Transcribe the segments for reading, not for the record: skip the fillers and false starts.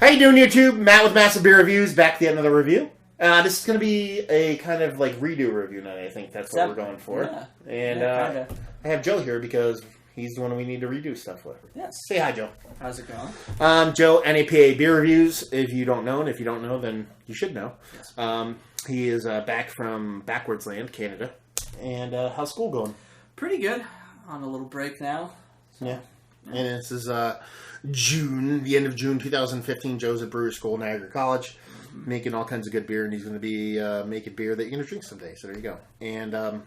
How you doing, YouTube? Matt with Massive Beer Reviews, back at the end of the review. This is going to be a kind of like redo review night. I think that's what we're going for. Yeah. And I have Joe here because he's the one we need to redo stuff with. Yes. Say hi, Joe. How's it going? Joe, NAPA Beer Reviews. If you don't know, and if you don't know, then you should know. Yes. He is back from Backwards Land, Canada. And how's school going? Pretty good. On a little break now. So, yeah. And this is June, the end of June 2015. Joe's at Brewery School, Niagara College, making all kinds of good beer, and he's going to be making beer that you're going to drink someday. So there you go. And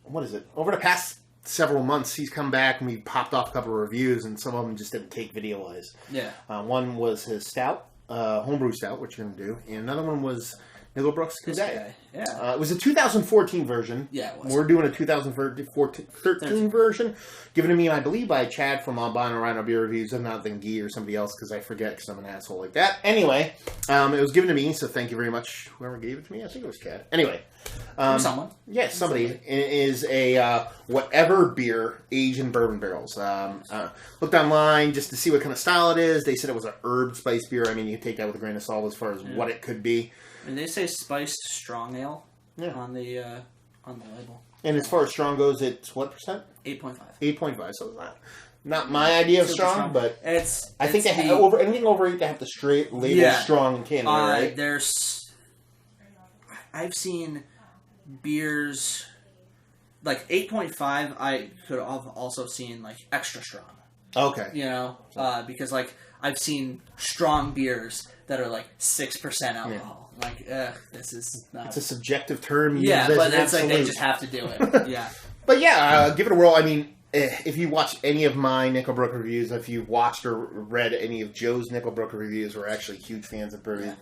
what is it? Over the past several months, he's come back, and we popped off a couple of reviews, and some of them just didn't take video-wise. Yeah. One was his stout, homebrew stout, which you're going to do, and another one was Nicklebrook's Cuvée. Yeah. It was a 2014 version. Yeah, it was. We're doing a 2013 version, given to me, I believe, by Chad from Albino Rhino Beer Reviews. I'm not thinking Guy or somebody else because I forget because I'm an asshole like that. Anyway, it was given to me, so thank you very much, whoever gave it to me. I think it was Chad. Anyway. Someone. Yes, somebody. It is a whatever beer aged in bourbon barrels. Looked online just to see what kind of style it is. They said it was an herb spice beer. I mean, you can take that with a grain of salt as far as what it could be. And they say spiced strong ale on the label. And as far as strong goes, it's what percent? 8.5. 8.5. So it's not my idea of strong, but I think anything over 8 they have to straight label strong in Canada, right? I've seen beers like 8.5. I could have also seen like extra strong. Okay. You know, because like I've seen strong beers that are like 6% alcohol. Like, this is not... It's a subjective term. Yeah, but it's like they just have to do it. Yeah. But yeah, give it a whirl. I mean, if you watch any of my Nicklebrook reviews, if you've watched or read any of Joe's Nicklebrook reviews, we're actually huge fans of Brewery.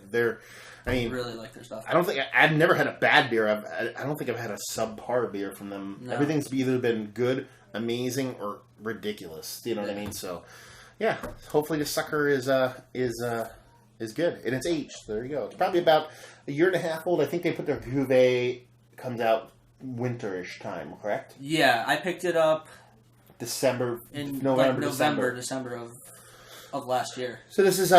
I really like their stuff. I don't think I've never had a bad beer. I don't think I've had a subpar beer from them. No. Everything's either been good, amazing, or ridiculous. You know what I mean? So, yeah. Hopefully, this sucker is good, and it's aged. So there you go. It's probably about a year and a half old. I think they put their Cuvée comes out winterish time, correct? Yeah, I picked it up December of last year. So this is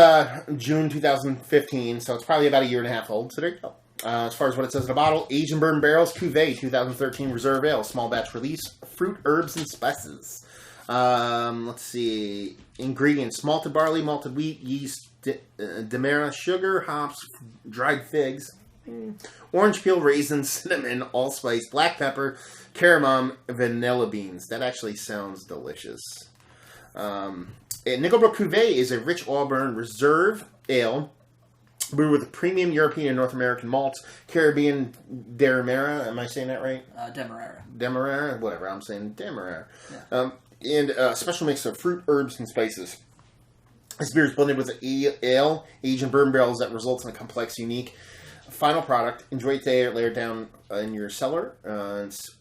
June 2015, so it's probably about a year and a half old. So there you go. As far as what it says in the bottle, aged in bourbon barrels, Cuvée 2013 Reserve Ale, small batch release, fruit, herbs, and spices. Let's see. Ingredients: malted barley, malted wheat, yeast, demerara, sugar, hops, dried figs, orange peel, raisins, cinnamon, allspice, black pepper, cardamom, vanilla beans. That actually sounds delicious. Nicklebrook Cuvée is a rich Auburn Reserve Ale brewed with premium European and North American malts, Caribbean Demerara. Am I saying that right? Demerara, whatever. I'm saying Demerara. Yeah. And a special mix of fruit, herbs, and spices. This beer is blended with an ale aged in bourbon barrels that results in a complex, unique final product. Enjoy it today or later down in your cellar,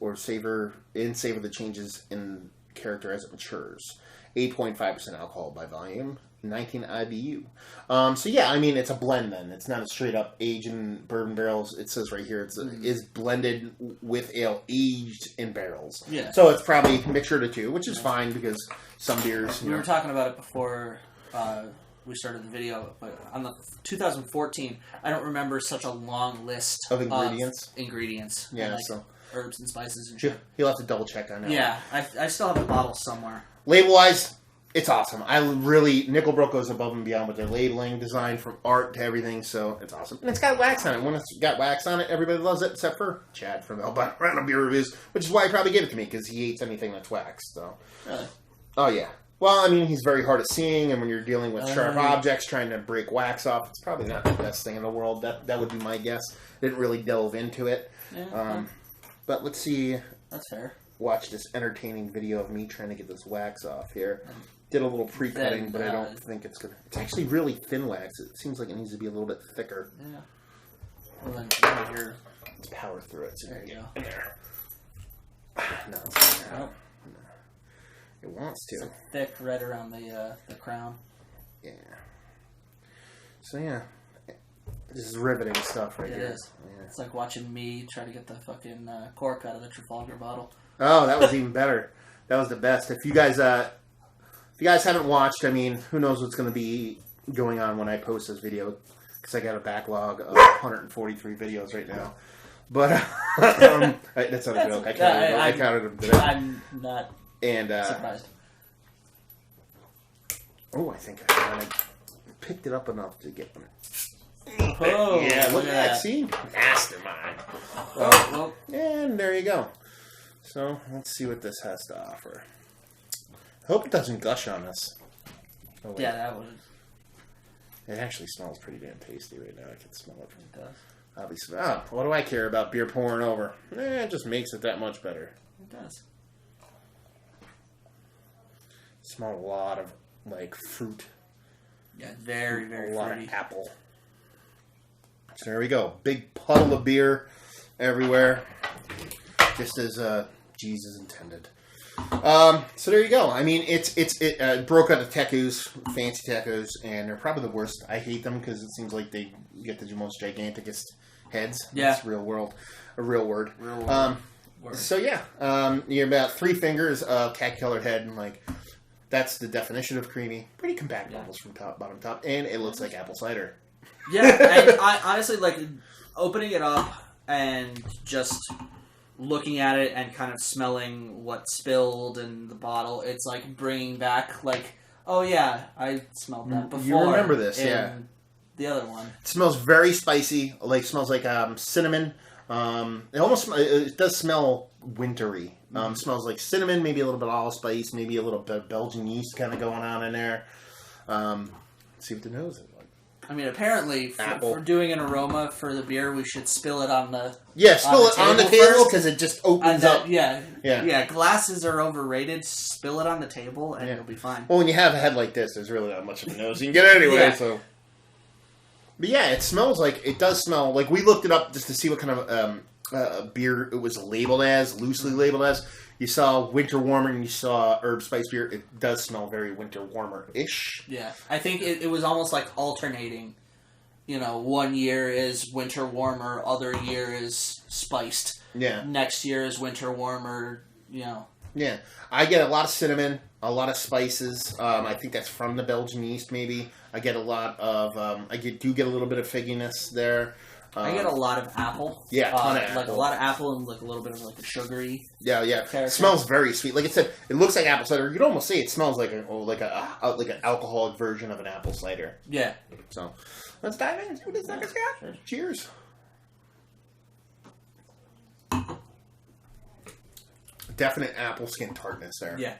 or savor the changes in character as it matures. 8.5% alcohol by volume, 19 IBU. So yeah, I mean, it's a blend then. It's not a straight up aged in bourbon barrels. It says right here, is blended with ale aged in barrels. Yeah. So it's probably a mixture of the two, which is fine because some beers... We were talking about it before we started the video, but on the 2014, I don't remember such a long list of ingredients. Yeah, like so herbs and spices and shit. He'll have to double check on that. Yeah, I still have a bottle somewhere. Label-wise, it's awesome. Nicklebrook goes above and beyond with their labeling, design from art to everything, so it's awesome. And it's got wax on it. When it's got wax on it, everybody loves it, except for Chad from Albino Rhino Beer Reviews, which is why he probably gave it to me, because he hates anything that's waxed, so. Really? Oh, yeah. Well, I mean, he's very hard at seeing, and when you're dealing with sharp objects, trying to break wax off, it's probably not the best thing in the world. That would be my guess. Didn't really delve into it. Yeah, but let's see. That's fair. Watch this entertaining video of me trying to get this wax off here. Did a little pre-cutting, but I don't think it's good. It's actually really thin wax. It seems like it needs to be a little bit thicker. Yeah. Well, then here. Let's power through it. There you go. There. No, it's not. No. It wants to. It's thick right around the crown. Yeah. So yeah, this is riveting stuff right here. It is. Yeah. It's like watching me try to get the fucking cork out of the Trafalgar bottle. Oh, that was even better. That was the best. If you guys haven't watched, I mean, who knows what's going to be going on when I post this video because I got a backlog of 143 videos right now. But that's not a joke. I counted them today. I'm not surprised. Oh, I think I kind of picked it up enough to get them. Oh, yeah, look at that. See? Mastermind. Well. And there you go. So, let's see what this has to offer. I hope it doesn't gush on us. Oh, yeah, that would. It actually smells pretty damn tasty right now. I can smell it. It does. Obviously. What do I care about beer pouring over? It just makes it that much better. It does. Smell a lot of, fruit. Yeah, very, very fruity. A lot of apple. So there we go. Big puddle of beer everywhere. Just as Jesus intended. So there you go. I mean, it broke out the Tekus, fancy Tekus, and they're probably the worst. I hate them because it seems like they get the most giganticest heads. Yeah. That's a real word. Word. Word. So yeah, you're about 3 fingers of khaki-colored head, and that's the definition of creamy. Pretty compact almost from bottom top, and it looks like apple cider. Yeah, and I honestly opening it up and just looking at it and kind of smelling what spilled in the bottle. It's bringing back oh yeah, I smelled that before. You remember this, yeah. The other one. It smells very spicy. Smells like cinnamon. It does smell wintry. Smells like cinnamon, maybe a little bit of allspice, maybe a little bit of Belgian yeast kind of going on in there. Let's see what the nose is like. I mean, apparently, for doing an aroma for the beer, we should spill it on the spill it on the table because it just opens up. Yeah. Glasses are overrated. Spill it on the table and it'll be fine. Well, when you have a head like this, there's really not much of a nose you can get anyway. Yeah. So, but yeah, it smells it does smell like we looked it up just to see what kind of beer it was labeled as, loosely labeled as. You saw winter warmer and you saw herb spice beer. It does smell very winter warmer-ish. Yeah. I think it was almost alternating. One year is winter warmer, other year is spiced. Yeah. Next year is winter warmer, Yeah. I get a lot of cinnamon, a lot of spices. I think that's from the Belgian yeast, maybe. I get a lot of... I do get a little bit of figginess there. I get a lot of apple. Yeah, a ton of apple. A lot of apple and a little bit of a sugary. Yeah. It smells very sweet. Like I said, it looks like apple cider. You'd almost say it smells like an alcoholic version of an apple cider. Yeah. So let's dive in and see what this sucker's got. Sure. Cheers. Definite apple skin tartness there. Yeah.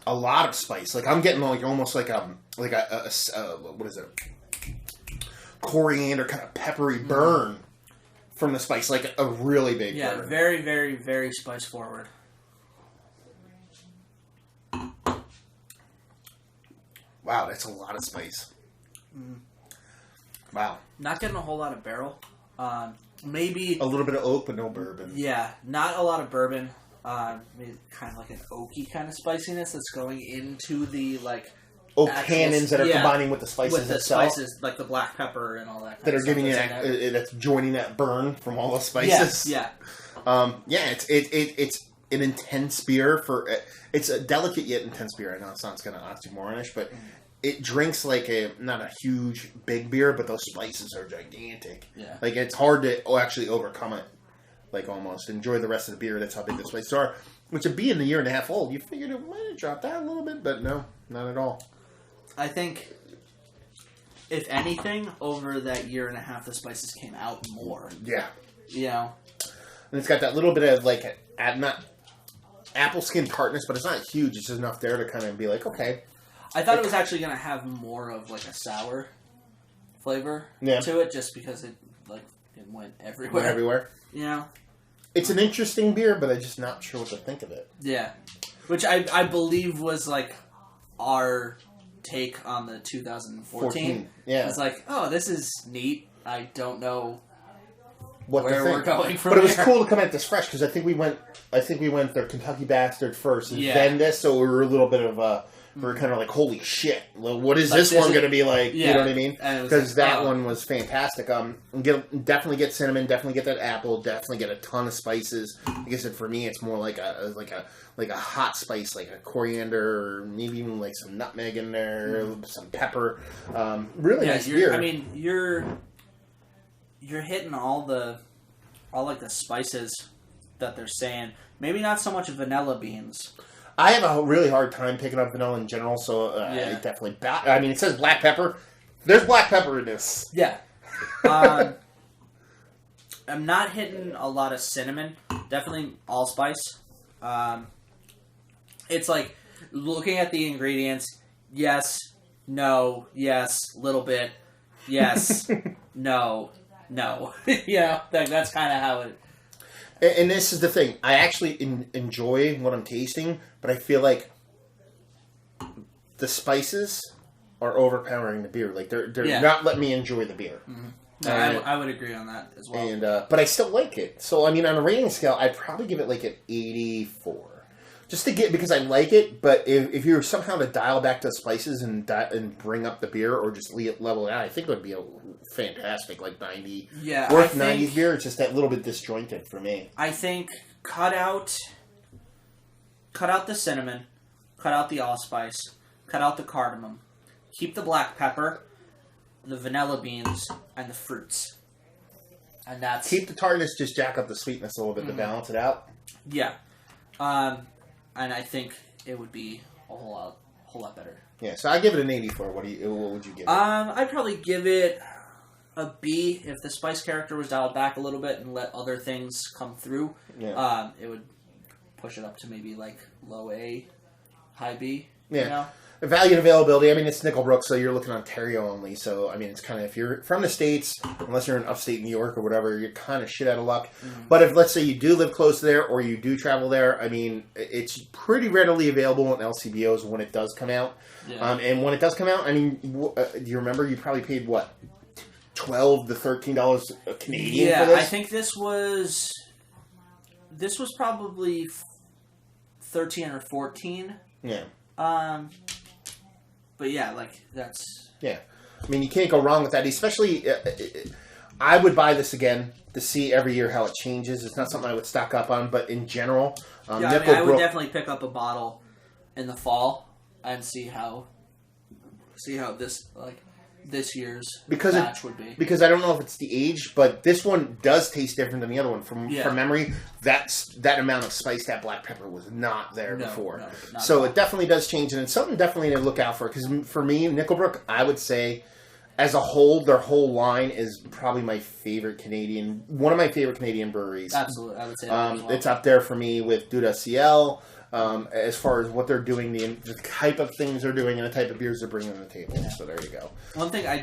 A lot of spice. I'm getting almost like a what is it? Coriander kind of peppery burn from the spice, a really big burn. Yeah, very, very, very spice forward. Wow, that's a lot of spice. Wow. Not getting a whole lot of barrel. Maybe a little bit of oak, but no bourbon. Yeah, not a lot of bourbon. Maybe kind of an oaky kind of spiciness that's going into the oak cannons that are combining with the spices itself. Spices, like the black pepper and all that. That are giving you that's joining that burn from all the spices. Yeah. It's an intense beer it's a delicate yet intense beer. I know it sounds kind of oxymoronish, but it drinks not a huge big beer, but those spices are gigantic. Yeah. It's hard to actually overcome it. Almost enjoy the rest of the beer. That's how big the spices are. Which would be in a year and a half old. You figured it might have dropped down a little bit, but no, not at all. I think, if anything, over that year and a half, the spices came out more. Yeah. And it's got that little bit of, not apple skin tartness, but it's not huge. It's just enough there to kind of be okay. I thought it was actually going to have more of, a sour flavor to it, just because it went everywhere. It's an interesting beer, but I'm just not sure what to think of it. Yeah. Which I believe was, our take on the 2014. Yeah. It's oh, this is neat. I don't know where we're going from. But it was cool to come at this fresh because I think we went their Kentucky Bastard first and then this, so we were a little bit of we're kind of like, holy shit, what is this one going to be like? Yeah. You know what I mean? Because that one was fantastic. Definitely get cinnamon, definitely get that apple, definitely get a ton of spices. Like I said, for me, it's more like a hot spice, like a coriander, or maybe even like some nutmeg in there, some pepper. Really nice beer. I mean, you're hitting all the spices that they're saying. Maybe not so much vanilla beans. I have a really hard time picking up vanilla in general, so I definitely... I mean, it says black pepper. There's black pepper in this. Yeah. I'm not hitting a lot of cinnamon. Definitely allspice. It's like, looking at the ingredients, yes, no, yes, little bit, yes, no. That's kind of how it... And this is the thing. I actually enjoy what I'm tasting, but I feel like the spices are overpowering the beer. Like, they're not letting me enjoy the beer. Mm-hmm. No, I would agree on that as well. And but I still like it. So, I mean, on a rating scale, I'd probably give it like an 84. Just to get, because I like it, but if you were somehow to dial back the spices and bring up the beer, or just level it out, I think it would be a fantastic, like 90. Yeah, worth 90s beer. It's just that little bit disjointed for me. I think cut out the cinnamon, cut out the allspice, cut out the cardamom, keep the black pepper, the vanilla beans, and the fruits, and that's keep the tartness. Just jack up the sweetness a little bit to balance it out. Yeah. And I think it would be a whole lot better. Yeah, so I give it an 84. What would you give it? I'd probably give it a B if the spice character was dialed back a little bit and let other things come through. Yeah. It would push it up to maybe like low A, high B. Yeah. You know? Value and availability. I mean, it's Nicklebrook, so you're looking Ontario only. So, I mean, it's kind of, if you're from the States, unless you're in upstate New York or whatever, you're kind of shit out of luck. Mm-hmm. But if, let's say, you do live close to there or you do travel there, I mean, it's pretty readily available in LCBOs when it does come out. Yeah. And when it does come out, I mean, do you remember you probably paid, what, $12 to $13 Canadian for this? Yeah, I think this was probably 13 or 14. Yeah. But yeah, like, that's... Yeah. I mean, you can't go wrong with that. Especially, I would buy this again to see every year how it changes. It's not something I would stock up on, but in general... I would definitely pick up a bottle in the fall and see how this year's batch would be. Because I don't know if it's the age, but this one does taste different than the other one. From memory, that amount of spice, that black pepper was not there before. No, so it definitely does change, and it's something definitely to look out for. Because for me, Nicklebrook, I would say, as a whole, their whole line is probably one of my favorite Canadian breweries. Absolutely, I would say that as well. It's up there for me with Duda CL. As far as what they're doing, the type of things they're doing, and the type of beers they're bringing to the table. Yeah. So there you go. One thing I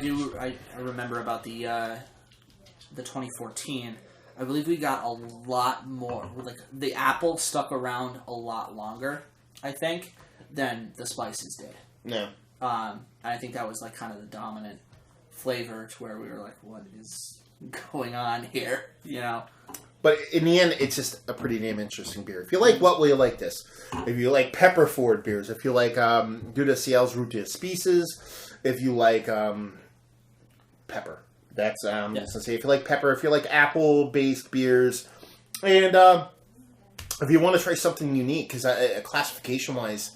remember about the 2014, I believe we got a lot more. Like, the apple stuck around a lot longer, I think, than the spices did. Yeah. I think that was like kind of the dominant flavor, to where we were like, what is going on here? You know. But in the end, it's just a pretty damn interesting beer. If you like, what will you like this? If you like pepper forward beers, if you like Duda CL's Route de Spices, if you like pepper, that's let's say if you like pepper, if you like apple based beers, and if you want to try something unique, because classification wise,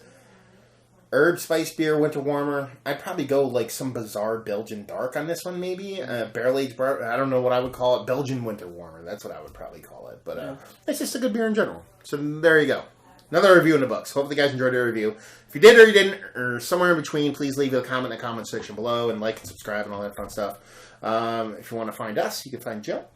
herb spice beer, winter warmer, I'd probably go like some bizarre Belgian dark on this one, maybe. Barrel aged, I don't know what I would call it. Belgian winter warmer. That's what I would probably call it. But it's just a good beer in general. So there you go. Another review in the books. Hopefully you guys enjoyed the review. If you did or you didn't, or somewhere in between, please leave a comment in the comment section below, and like and subscribe and all that fun stuff. If you want to find us, you can find Joe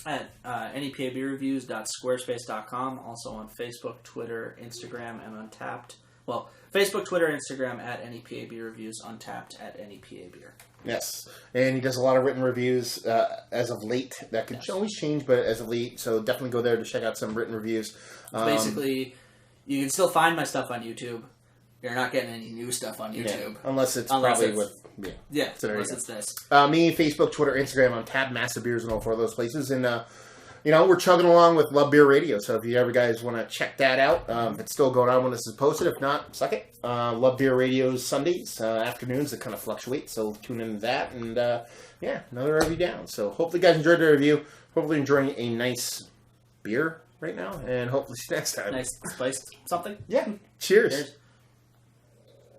at nepabeerreviews.squarespace.com. Also on Facebook, Twitter, Instagram, and Untapped. Well, Facebook, Twitter, Instagram at NEPA Beer Reviews, Untapped at NEPA Beer. Yes. And he does a lot of written reviews as of late. That could always change, but as of late. So definitely go there to check out some written reviews. Basically, you can still find my stuff on YouTube. You're not getting any new stuff on YouTube. Yeah, unless it's with... So unless it's this. Me, Facebook, Twitter, Instagram, Untapped, Massive Beers, and all four of those places. And we're chugging along with Love Beer Radio. So if you ever guys want to check that out, it's still going on when this is posted. If not, suck it. Love Beer Radio's Sundays, afternoons. It kind of fluctuates, so tune into that. And another review down. So hopefully you guys enjoyed the review. Hopefully enjoying a nice beer right now. And hopefully see you next time. Nice spiced something. Yeah. Cheers.